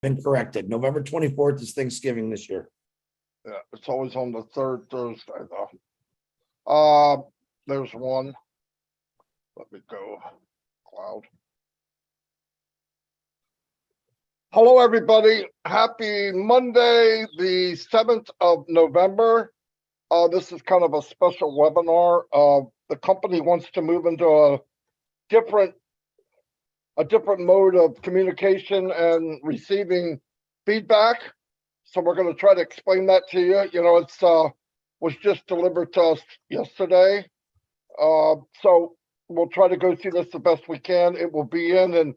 Been corrected. November 24th is Thanksgiving this year. Yeah, it's always on the third Thursday though. There's one. Let me go. Cloud. Hello, everybody. Happy Monday, the 7th of November. This is kind of a special webinar. The company wants to move into a different mode of communication and receiving feedback. So we're going to try to explain that to you. You know, it's was just delivered to us yesterday. So we'll try to go through this the best we can. It will be in, and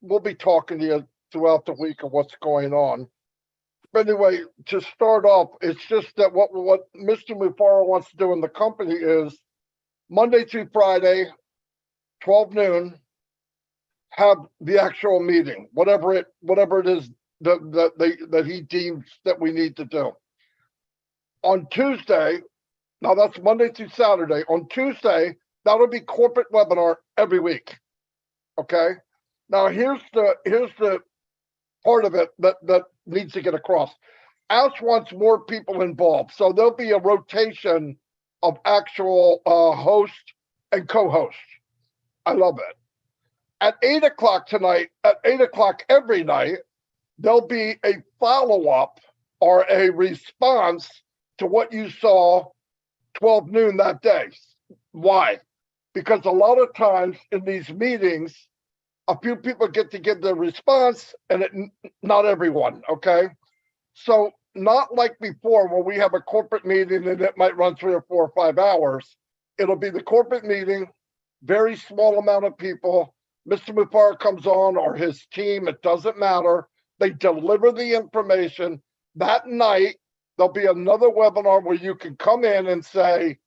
we'll be talking to you throughout the week of what's going on. But anyway, to start off, it's just that what Mr. Mufara wants to do in the company is Monday through Friday, 12 noon, have the actual meeting, whatever it is that he deems that we need to do. On Tuesday, now that's Monday through Saturday. On Tuesday, that'll be corporate webinar every week. Okay. Now here's the part of it that needs to get across. Ash wants more people involved, so there'll be a rotation of actual host and co-host. I love it. At 8 o'clock tonight, at 8 o'clock every night, there'll be a follow-up or a response to what you saw 12 noon that day. Why? Because a lot of times in these meetings, a few people get to give their response and not everyone, okay? So not like before where we have a corporate meeting and it might run 3 or 4 or 5 hours. It'll be the corporate meeting, very small amount of people. Mr. Mufara comes on or his team, it doesn't matter. They deliver the information. That night, there'll be another webinar where you can come in and say,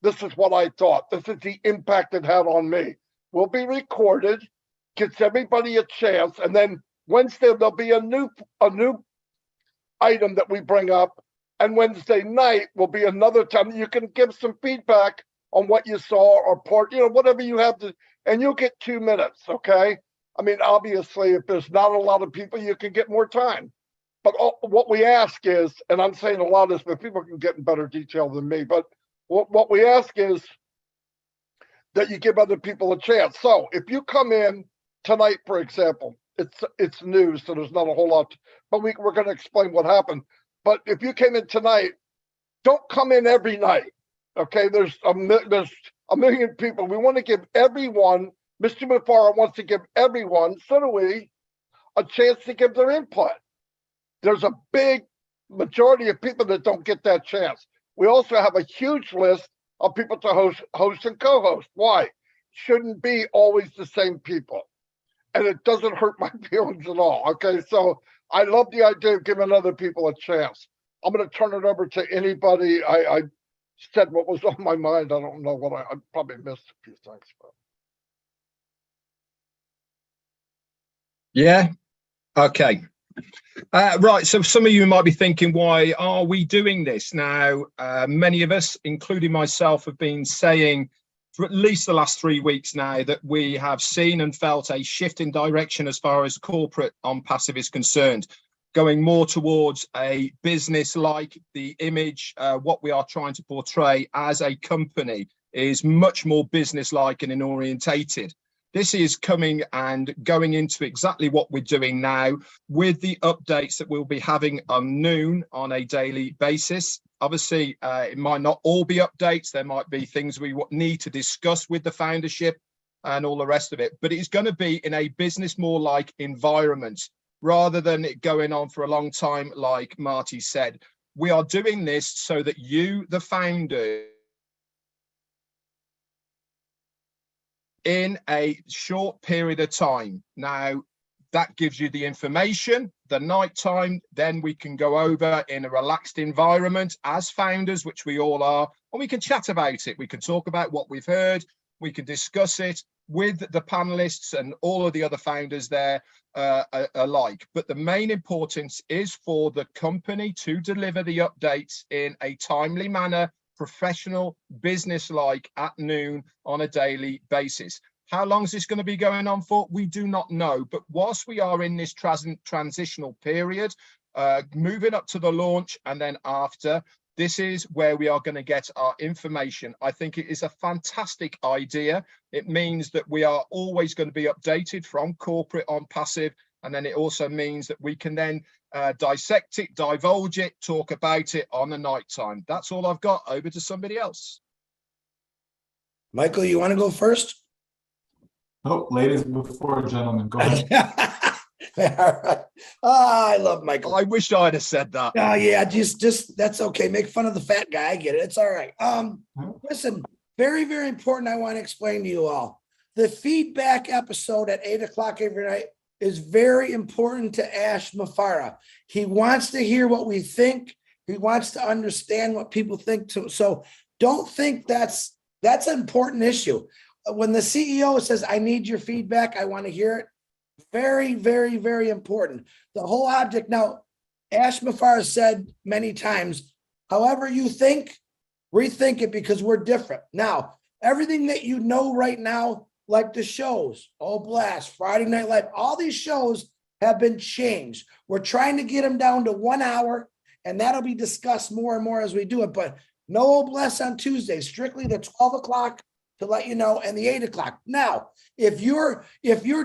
this is what I thought. This is the impact it had on me. Will be recorded, gives everybody a chance. And then Wednesday, there'll be a new item that we bring up. And Wednesday night will be another time you can give some feedback on what you saw or part, you know, whatever you have to, and you'll get 2 minutes, okay? I mean, obviously, if there's not a lot of people, you can get more time. But what we ask is, and I'm saying a lot of this, but people can get in better detail than me, but what we ask is that you give other people a chance. So if you come in tonight, for example, it's news, so there's not a whole lot, but we're going to explain what happened. But if you came in tonight, don't come in every night, okay? There's a million people. We want to give everyone, Mr. Mufara wants to give everyone, so do we, a chance to give their input. There's a big majority of people that don't get that chance. We also have a huge list of people to host and co-host. Why? Shouldn't be always the same people. And it doesn't hurt my feelings at all, okay? So I love the idea of giving other people a chance. I'm going to turn it over to anybody. I said what was on my mind. I don't know what I probably missed a few things. But. Yeah. Okay. Right. So some of you might be thinking, why are we doing this now? Many of us, including myself, have been saying for at least the last 3 weeks now that we have seen and felt a shift in direction as far as corporate ONPASSIVE is concerned, going more towards a business like the image. What we are trying to portray as a company is much more business-like and orientated. This is coming and going into exactly what we're doing now with the updates that we'll be having on noon on a daily basis. Obviously, it might not all be updates. There might be things we need to discuss with the foundership and all the rest of it, but it's going to be in a business more like environment rather than it going on for a long time. Like Marty said, we are doing this so that you, the founder, in a short period of time. Now, that gives you the information, the night time, then we can go over in a relaxed environment as founders, which we all are, and we can chat about it. We can talk about what we've heard. We can discuss it with the panelists and all of the other founders there alike. But the main importance is for the company to deliver the updates in a timely manner, professional, business-like at noon on a daily basis. How long is this going to be going on for? We do not know. But whilst we are in this transitional period, moving up to the launch and then after, this is where we are going to get our information. I think it is a fantastic idea. It means that we are always going to be updated from corporate on passive. And then it also means that we can then dissect it, divulge it, talk about it on the night time. That's all I've got. Over to somebody else. Michael, you want to go first? Oh, ladies before gentlemen, go ahead. All right. I love Michael. I wish I'd have said that. Oh yeah, just that's okay. Make fun of the fat guy. I get it. It's all right. Listen, very, very important. I want to explain to you all. The feedback episode at 8 o'clock every night is very important to Ash Mafara. He wants to hear what we think. He wants to understand what people think too. So don't think that's an important issue. When the CEO says, I need your feedback, I want to hear it. Very, very, very important. The whole object. Now, Ash Mafara said many times, however you think, rethink it because we're different. Now, everything that you know right now, like the shows, Oh Blast, Friday Night Live, all these shows have been changed. We're trying to get them down to 1 hour, and that'll be discussed more and more as we do it. But no Oh Blast on Tuesdays, strictly the 12 o'clock to let you know, and the 8 o'clock. Now, if you're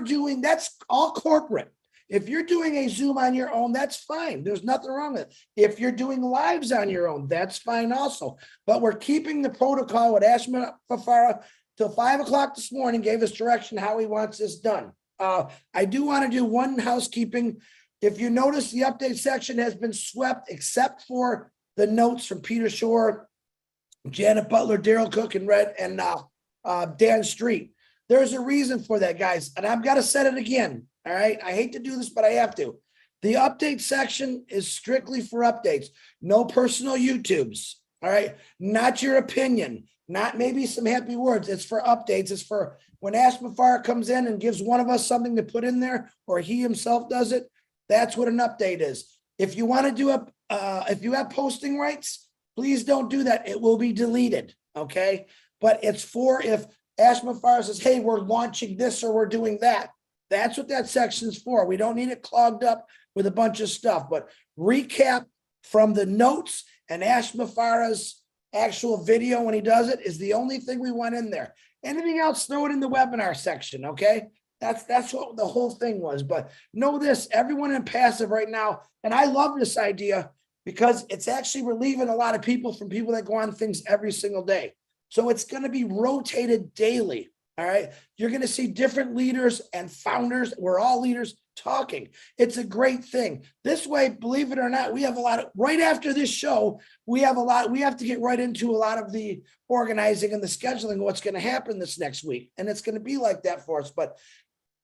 doing, that's all corporate. If you're doing a Zoom on your own, that's fine. There's nothing wrong with it. If you're doing lives on your own, that's fine also. But we're keeping the protocol with Ash Mafara till 5 o'clock this morning, gave us direction how he wants this done. I do want to do one housekeeping. If you notice, the update section has been swept except for the notes from Peter Shore, Janet Butler, Daryl Cook, and Dan Street. There's a reason for that, guys. And I've got to say it again. All right. I hate to do this, but I have to. The update section is strictly for updates. No personal YouTubes. All right. Not your opinion. Not maybe some happy words. It's for updates. It's for when Ash Mafara comes in and gives one of us something to put in there, or he himself does it. That's what an update is. If you want to do if you have posting rights, please don't do that. It will be deleted. Okay. But it's for if Ash Mafara says, hey, we're launching this or we're doing that. That's what that section's for. We don't need it clogged up with a bunch of stuff. But recap from the notes and Ash Mafara's actual video when he does it is the only thing we want in there. Anything else, throw it in the webinar section, okay? That's what the whole thing was. But know this, everyone in passive right now, and I love this idea because it's actually relieving a lot of people from people that go on things every single day. So it's going to be rotated daily. All right. You're going to see different leaders and founders. We're all leaders talking. It's a great thing. This way, believe it or not, we have a lot of, right after this show, we have to get right into a lot of the organizing and the scheduling, what's going to happen this next week. And it's going to be like that for us. But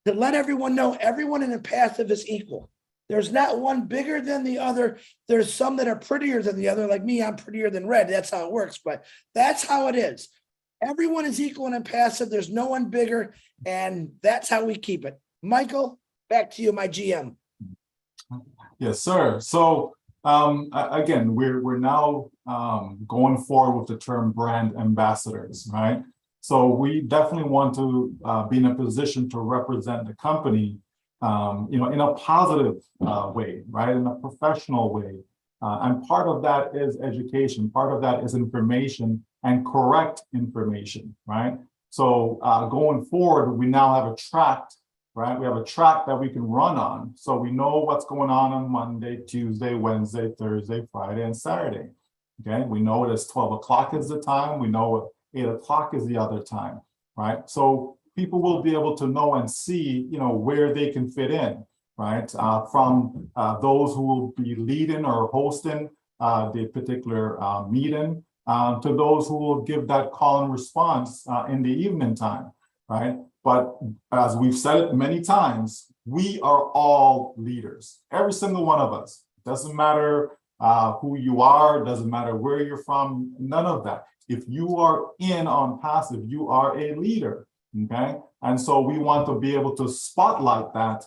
to let everyone know, everyone in the passive is equal. There's not one bigger than the other. There's some that are prettier than the other. Like me, I'm prettier than red. That's how it works. But that's how it is. Everyone is equal and passive. There's no one bigger. And that's how we keep it. Michael, back to you, my GM. Yes, sir. So again, we're now going forward with the term brand ambassadors, right? So we definitely want to be in a position to represent the company in a positive way, right? In a professional way. And part of that is education. Part of that is information and correct information, right? So going forward, we now have a track, right? We have a track that we can run on. So we know what's going on Monday, Tuesday, Wednesday, Thursday, Friday, and Saturday. Okay, we know it's 12 o'clock is the time. We know 8 o'clock is the other time, right? So people will be able to know and see, where they can fit in, right? From those who will be leading or hosting the particular meeting to those who will give that call and response in the evening time, right? But as we've said it many times, we are all leaders, every single one of us. Doesn't matter who you are, doesn't matter where you're from, none of that. If you are in on passive, you are a leader. Okay, and so we want to be able to spotlight that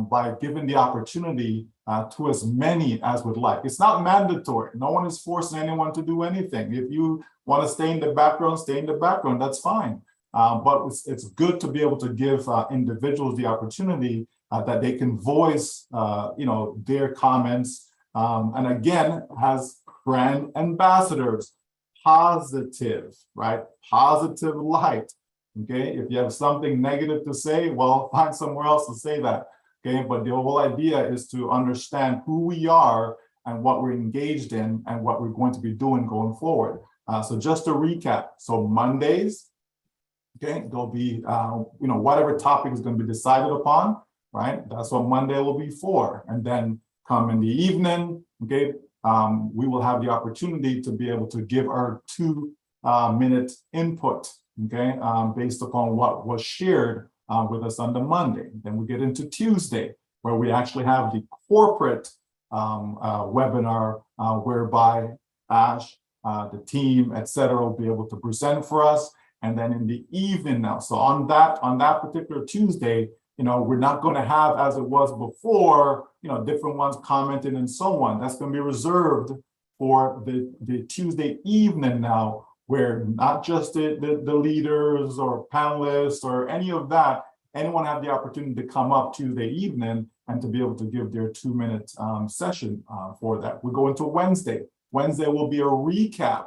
by giving the opportunity to as many as would like. It's not mandatory. No one is forcing anyone to do anything. If you want to stay in the background, stay in the background. That's fine. But it's good to be able to give individuals the opportunity that they can voice, their comments. And again, as brand ambassadors, positive, right? Positive light. Okay, if you have something negative to say, well, find somewhere else to say that. Okay, but the whole idea is to understand who we are and what we're engaged in and what we're going to be doing going forward. So just to recap, so Mondays, okay, there'll be, whatever topic is going to be decided upon, right? That's what Monday will be for. And then come in the evening, okay, we will have the opportunity to be able to give our 2-minute input, okay, based upon what was shared with us on the Monday. Then we get into Tuesday, where we actually have the corporate webinar, whereby Ash, the team, etc., will be able to present for us. And then in the evening now, so on that particular Tuesday, we're not going to have, as it was before, different ones commenting and so on. That's going to be reserved for the Tuesday evening now, where not just the leaders or panelists or any of that, anyone have the opportunity to come up Tuesday evening and to be able to give their 2-minute session for that. We go into Wednesday. Wednesday will be a recap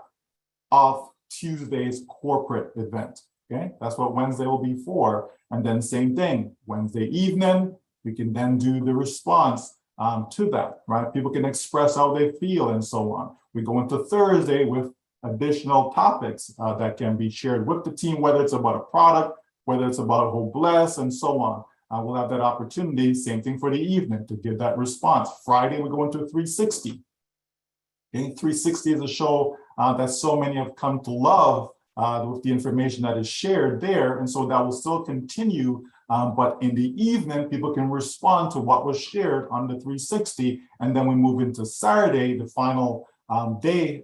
of Tuesday's corporate event. Okay, that's what Wednesday will be for. And then same thing, Wednesday evening, we can then do the response to that, right? People can express how they feel and so on. We go into Thursday with additional topics that can be shared with the team, whether it's about a product, whether it's about whole bless and so on. We'll have that opportunity, same thing for the evening, to give that response. Friday, we go into 360. Okay, 360 is a show that so many have come to love with the information that is shared there. And so that will still continue. But in the evening, people can respond to what was shared on the 360. And then we move into Saturday, the final day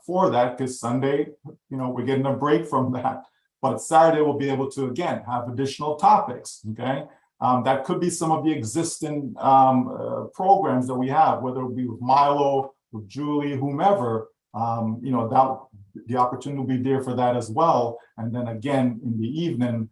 for that, because Sunday, we're getting a break from that. But Saturday, we'll be able to, again, have additional topics, okay? That could be some of the existing programs that we have, whether it be with Milo, with Julie, whomever, the opportunity will be there for that as well. And then again, in the evening,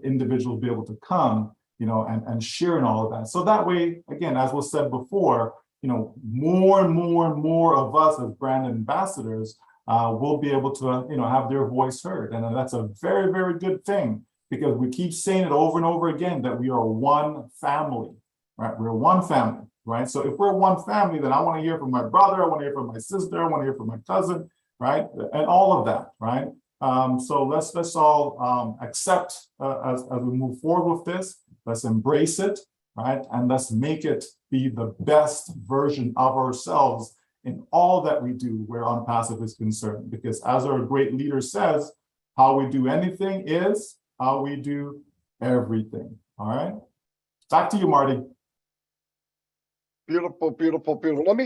individuals will be able to come, and share and all of that. So that way, again, as was said before, more and more of us as brand ambassadors will be able to, have their voice heard. And that's a very, very good thing, because we keep saying it over and over again that we are one family, right? We're one family, right? So if we're one family, then I want to hear from my brother, I want to hear from my sister, I want to hear from my cousin, right? And all of that, right? So let's all accept as we move forward with this. Let's embrace it, right? And let's make it be the best version of ourselves in all that we do where ONPASSIVE is concerned. Because as our great leader says, how we do anything is how we do everything. All right. Back to you, Marty. Beautiful, beautiful, beautiful. Let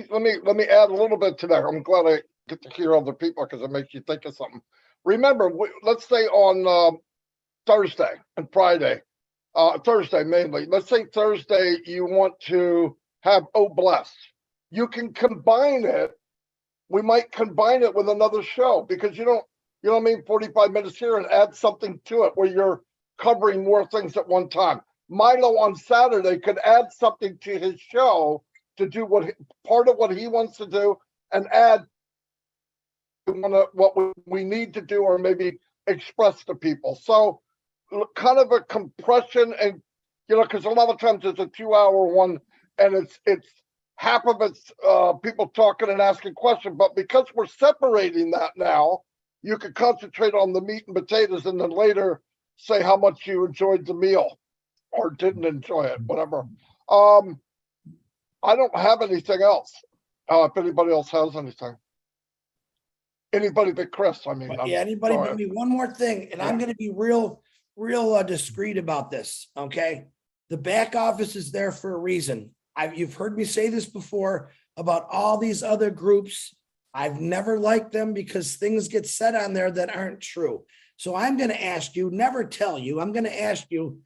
me add a little bit to that. I'm glad I get to hear other people, because it makes you think of something. Remember, let's say on Thursday and Friday, Thursday mainly. Let's say Thursday you want to have Oh Bless. You can combine it. We might combine it with another show, because you know what I mean, 45 minutes here, and add something to it where you're covering more things at one time. Milo on Saturday could add something to his show to do part of what he wants to do, and add what we need to do, or maybe express to people. So kind of a compression, and because a lot of times it's a 2-hour one, and it's half of it's people talking and asking questions. But because we're separating that now, you can concentrate on the meat and potatoes, and then later say how much you enjoyed the meal or didn't enjoy it, whatever. I don't have anything else. If anybody else has anything. Anybody but Chris, I mean. Yeah, anybody but me. One more thing, and I'm going to be real discreet about this, okay? The back office is there for a reason. You've heard me say this before about all these other groups. I've never liked them because things get said on there that aren't true. So I'm going to ask you, never tell you, I'm going to ask you,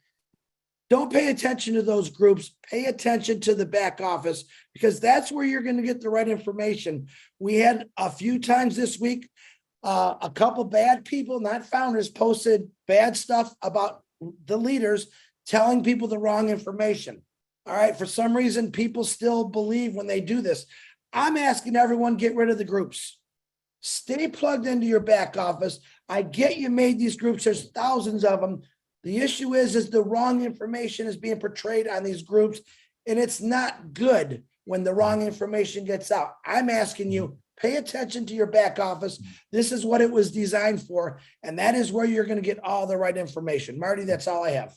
don't pay attention to those groups. Pay attention to the back office, because that's where you're going to get the right information. We had a few times this week, A couple bad people, not founders, posted bad stuff about the leaders telling people the wrong information. All right. For some reason, people still believe when they do this. I'm asking everyone, get rid of the groups. Stay plugged into your back office. I get you made these groups. There's thousands of them. The issue is the wrong information is being portrayed on these groups, and it's not good when the wrong information gets out. I'm asking you, pay attention to your back office. This is what it was designed for, and that is where you're going to get all the right information. Marty, that's all I have.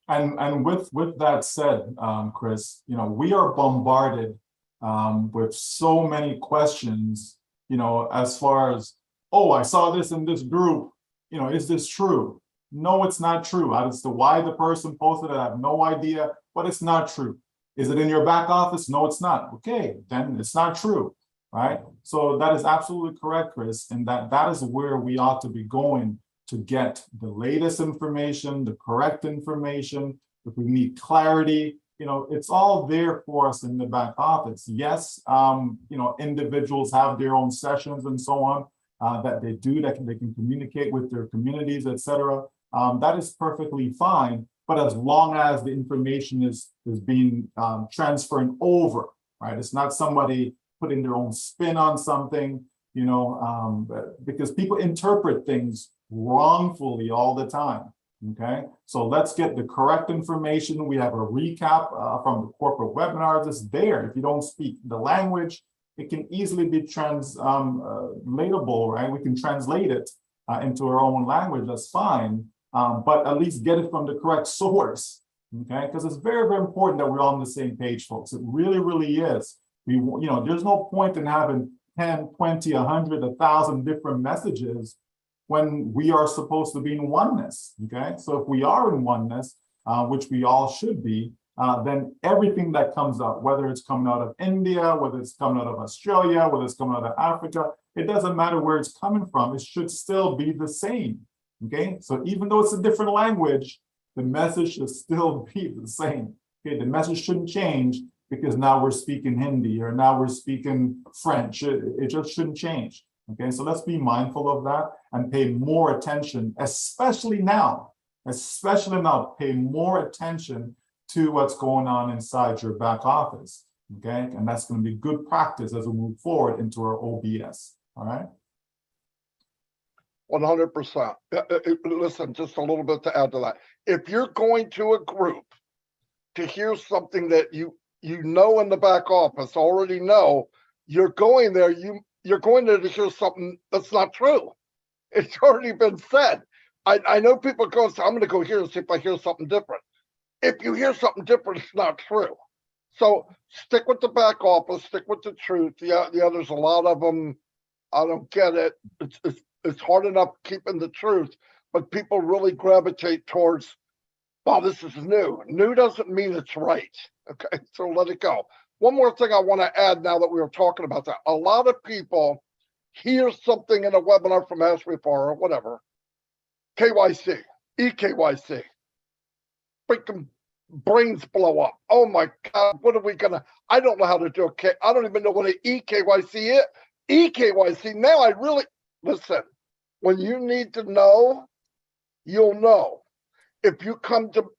And with that said, Chris, we are bombarded with so many questions, as far as, oh, I saw this in this group, is this true? No, it's not true. As to why the person posted it, I have no idea, but it's not true. Is it in your back office? No, it's not. Okay, then it's not true, right? So that is absolutely correct, Chris, and that is where we ought to be going to get the latest information, the correct information. If we need clarity, it's all there for us in the back office. Yes, individuals have their own sessions and so on that they do, that they can communicate with their communities, etc. That is perfectly fine, but as long as the information is being transferred over, right? It's not somebody putting their own spin on something, because people interpret things wrongfully all the time. Okay, so let's get the correct information. We have a recap from the corporate webinars. It's there. If you don't speak the language, it can easily be translatable, right? We can translate it into our own language. That's fine, but at least get it from the correct source. Okay, because it's very, very important that we're on the same page, folks. It really, really is. There's no point in having 10, 20, 100, 1,000 different messages when we are supposed to be in oneness. Okay, so if we are in oneness, which we all should be, then everything that comes out, whether it's coming out of India, whether it's coming out of Australia, whether it's coming out of Africa, it doesn't matter where it's coming from, it should still be the same. Okay, so even though it's a different language, the message should still be the same. Okay, the message shouldn't change because now we're speaking Hindi or now we're speaking French. It just shouldn't change. Okay, so let's be mindful of that and pay more attention, especially now, pay more attention to what's going on inside your back office. Okay, and that's going to be good practice as we move forward into our OBS. All right. 100%. Listen, just a little bit to add to that. If you're going to a group to hear something that you in the back office already know, you're going there, you're going there to hear something that's not true. It's already been said. I know people go, so I'm going to go here and see if I hear something different. If you hear something different, it's not true. So stick with the back office, stick with the truth. Yeah, there's a lot of them. I don't get it. It's hard enough keeping the truth, but people really gravitate towards, wow, this is new. New doesn't mean it's right. Okay, so let it go. One more thing I want to add now that we were talking about that. A lot of people hear something in a webinar from Ashby or whatever, KYC, EKYC, freaking brains blow up. Oh my God, what are we gonna, I don't know how to do it. I don't even know what an EKYC is. EKYC, now I really, listen, when you need to know, you'll know. If you come to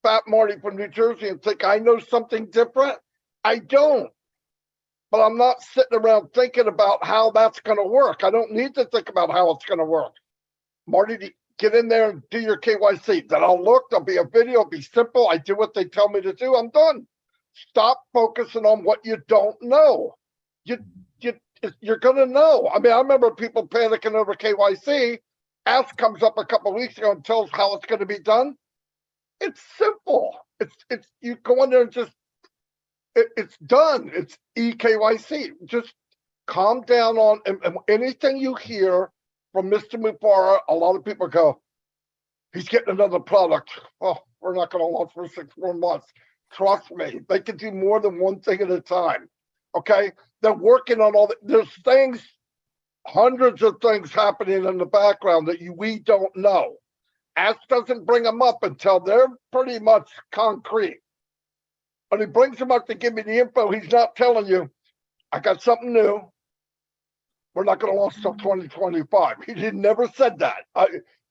Fat Marty from New Jersey and think I know something different, I don't. But I'm not sitting around thinking about how that's going to work. I don't need to think about how it's going to work. Marty, get in there and do your KYC. Then I'll look, there'll be a video, it'll be simple. I do what they tell me to do, I'm done. Stop focusing on what you don't know. You're going to know. I mean, I remember people panicking over KYC. Ask comes up a couple of weeks ago and tells how it's going to be done. It's simple. It's you go in there and just, it's done. It's EKYC. Just calm down on and anything you hear from Mr. Mubarak. A lot of people go, he's getting another product. Oh, we're not going to launch for 6 more months. Trust me, they can do more than one thing at a time. Okay, they're working on all there's things, hundreds of things happening in the background that we don't know. Ask doesn't bring them up until they're pretty much concrete. When he brings them up to give me the info, he's not telling you, I got something new. we're not going to launch till 2025. He never said that.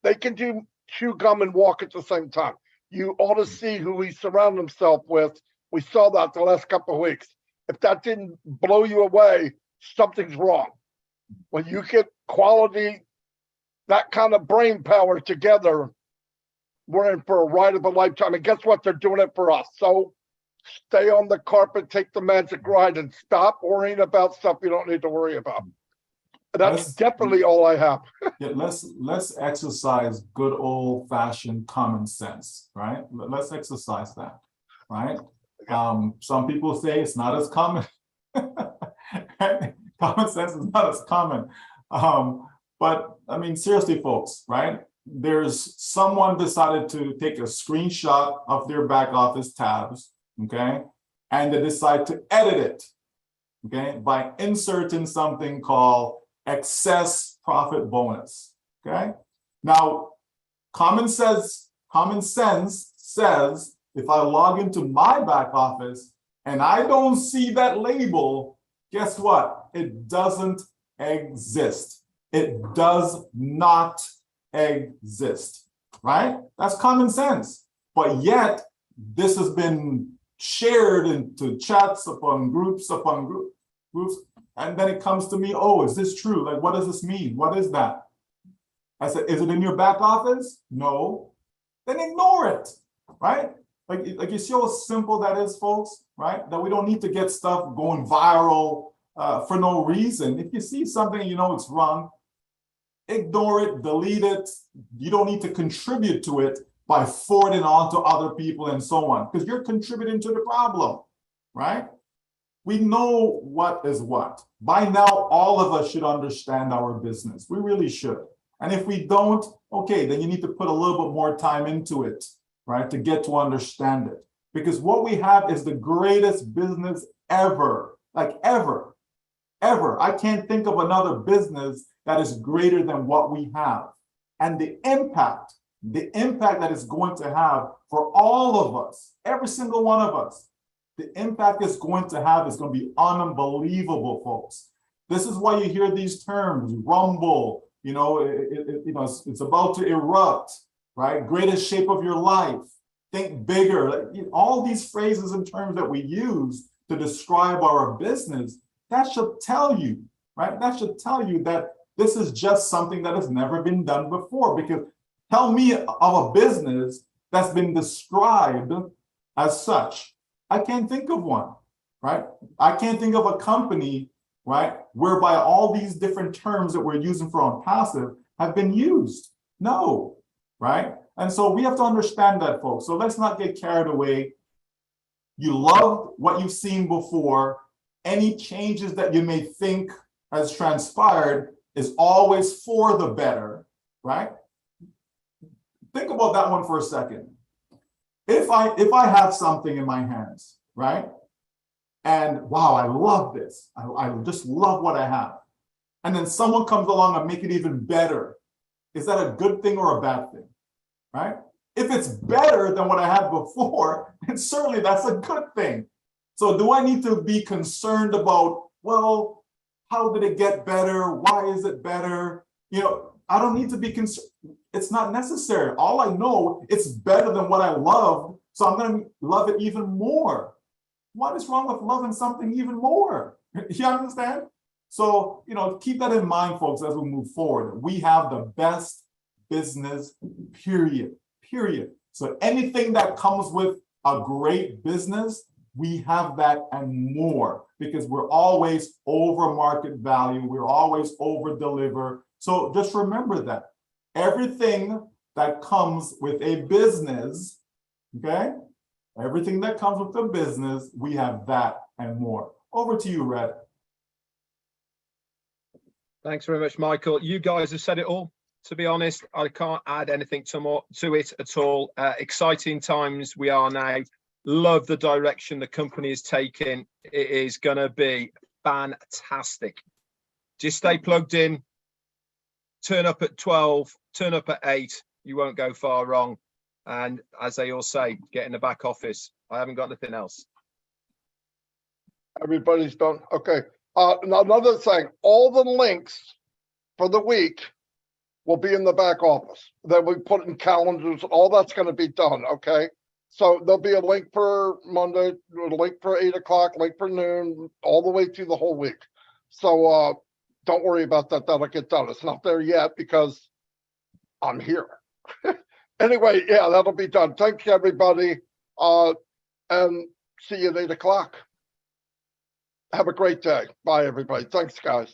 They can chew gum and walk at the same time. You ought to see who he surrounded himself with. We saw that the last couple of weeks. If that didn't blow you away, something's wrong. When you get quality, that kind of brain power together, we're in for a ride of a lifetime. And guess what? They're doing it for us. So stay on the carpet, take the magic ride, and stop worrying about stuff you don't need to worry about. That's definitely all I have. Yeah, let's exercise good old-fashioned common sense, right? Let's exercise that, right? Some people say it's not as common. Common sense is not as common. But I mean, seriously, folks, right? There's someone decided to take a screenshot of their back office tabs, okay? And they decide to edit it, okay? By inserting something called excess profit bonus, okay? Now, common sense says if I log into my back office and I don't see that label, guess what? It doesn't exist. It does not exist, right? That's common sense. But yet, this has been shared into chats upon groups, and then it comes to me, oh, is this true? Like, what does this mean? What is that? I said, is it in your back office? No. Then ignore it, right? Like you see how simple that is, folks, right? That we don't need to get stuff going viral for no reason. If you see something and you know it's wrong, ignore it, delete it. You don't need to contribute to it by forwarding on to other people and so on, because you're contributing to the problem, right? We know what is what. By now, all of us should understand our business. We really should. And if we don't, okay, then you need to put a little bit more time into it, right, to get to understand it. Because what we have is the greatest business ever, like ever. I can't think of another business that is greater than what we have. And the impact that it's going to have for all of us, every single one of us, the impact it's going to have is going to be unbelievable, folks. This is why you hear these terms, rumble, it's about to erupt, right? Greatest shape of your life, think bigger. All these phrases and terms that we use to describe our business, that should tell you, right? That should tell you that this is just something that has never been done before. Because tell me of a business that's been described as such. I can't think of one, right? I can't think of a company, right, whereby all these different terms that we're using for ONPASSIVE have been used. No, right? And so we have to understand that, folks. So let's not get carried away. You love what you've seen before. Any changes that you may think has transpired is always for the better, right? Think about that one for a second. If I have something in my hands, right? And wow, I love this. I just love what I have. And then someone comes along and make it even better. Is that a good thing or a bad thing, right? If it's better than what I had before, then certainly that's a good thing. So do I need to be concerned about, well, how did it get better? Why is it better? I don't need to be concerned. It's not necessary. All I know, it's better than what I loved, so I'm going to love it even more. What is wrong with loving something even more? You understand? So, keep that in mind, folks, as we move forward. We have the best business, period. So anything that comes with a great business, we have that and more, because we're always over market value. We're always over deliver. So just remember that everything that comes with a business, okay? Everything that comes with a business, we have that and more. Over to you, Red. Thanks very much, Michael. You guys have said it all. To be honest, I can't add anything to it at all. Exciting times we are now. Love the direction the company is taking. It is going to be fantastic. Just stay plugged in. Turn up at 12, turn up at 8. You won't go far wrong. And as they all say, get in the back office. I haven't got anything else. Everybody's done. Okay. And another thing, all the links for the week will be in the back office. That we put in calendars, all that's going to be done, okay? So there'll be a link for Monday, a link for 8 o'clock, link for noon, all the way through the whole week. So don't worry about that, that'll get done. It's not there yet because I'm here. Anyway, yeah, that'll be done. Thanks, everybody. And see you at 8 o'clock. Have a great day. Bye, everybody. Thanks, guys.